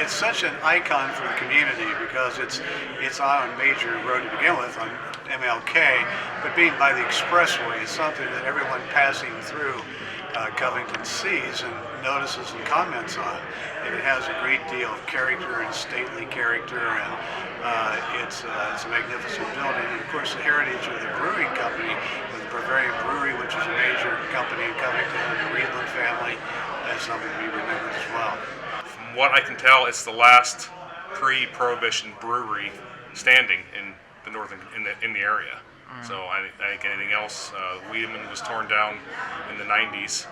it's such an icon for the community because it's on a major road to begin with, on MLK, but being by the expressway is something that everyone passing through Covington sees and notices and comments on. And it has a great deal of character and stately character, and it's a magnificent building. And of course, the heritage of the brewing company, with the Bavarian Brewery, which is a major company in Covington, and the Weidemann family, that's something to be remembered as well. From what I can tell, it's the last pre-Prohibition brewery standing in the northern in the area. So I think anything else, Weidemann was torn down in the 90s.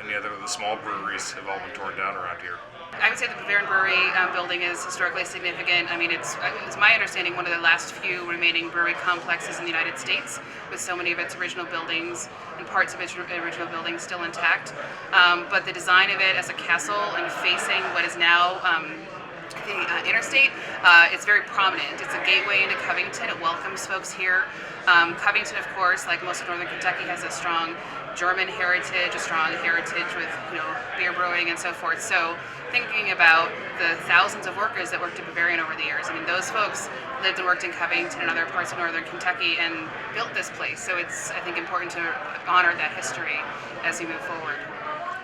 Any other of the small breweries have all been torn down around here. I would say the Bavarian Brewery building is historically significant. I mean, it's my understanding one of the last few remaining brewery complexes in the United States, with so many of its original buildings and parts of its original buildings still intact. But the design of it as a castle and facing what is now the interstate, it's very prominent. It's a gateway into Covington. It welcomes folks here. Covington, of course, like most of northern Kentucky, has a strong German heritage, a strong heritage with beer brewing and so forth. So thinking about the thousands of workers that worked at Bavarian over the years, I mean, those folks lived and worked in Covington and other parts of northern Kentucky and built this place. So it's, I think, important to honor that history as we move forward.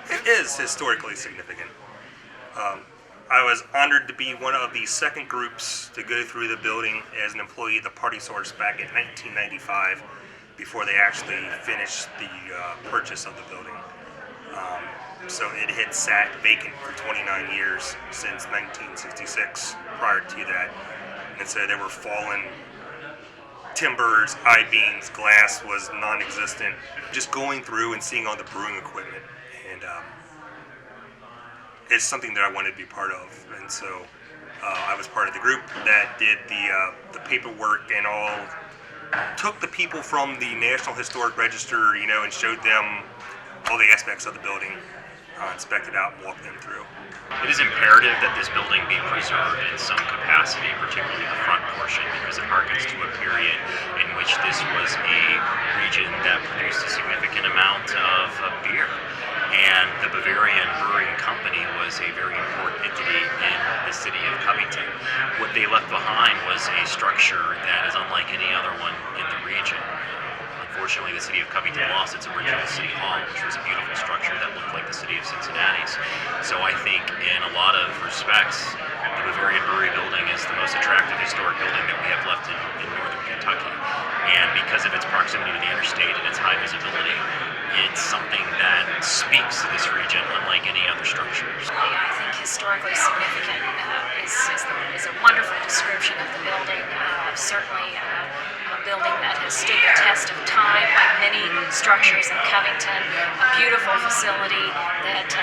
It is historically significant. I was honored to be one of the second groups to go through the building as an employee of the Party Source back in 1995, before they actually finished the purchase of the building. So it had sat vacant for 29 years since 1966 prior to that. And so there were fallen timbers, I-beams, glass was non-existent. Just going through and seeing all the brewing equipment, and it's something that I wanted to be part of. And so I was part of the group that did the paperwork and all, took the people from the National Historic Register, and showed them all the aspects of the building, inspected out and walked them through. It is imperative that this building be preserved in some capacity, particularly the front portion, because it harkens to a period in which this was a region that produced a significant amount of beer. And the Bavarian Brewing Company was a very important entity in the city of Covington. What they left behind was a structure that is unlike any other one in the region. Unfortunately, the city of Covington lost its original city hall, which was a beautiful structure that looked like the city of Cincinnati's. So I think in a lot of respects, the Bavarian Brewery building is the most attractive historic building that we have left in northern Kentucky. And because of its proximity to the interstate and its high visibility, it's something that speaks to this region unlike any other structures. I think historically significant is a wonderful description of the building. Certainly a building that has stood the test of time, like many structures in Covington. A beautiful facility that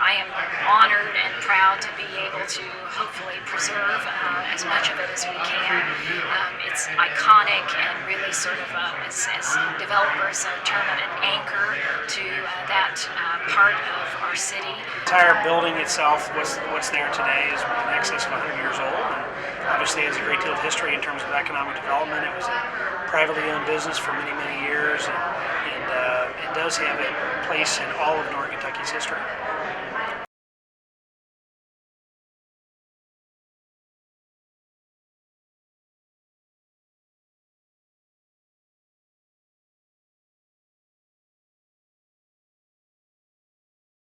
I am honored and proud to be able to hopefully preserve as much of it as we can. It's iconic and really sort of, as developers term it, an anchor to that part of our city. The entire building itself, what's there today, is in excess of 100 years old, and obviously has a great deal of history in terms of economic development. It was a privately owned business for many, many years, and it does have a place in all of Northern Kentucky's history.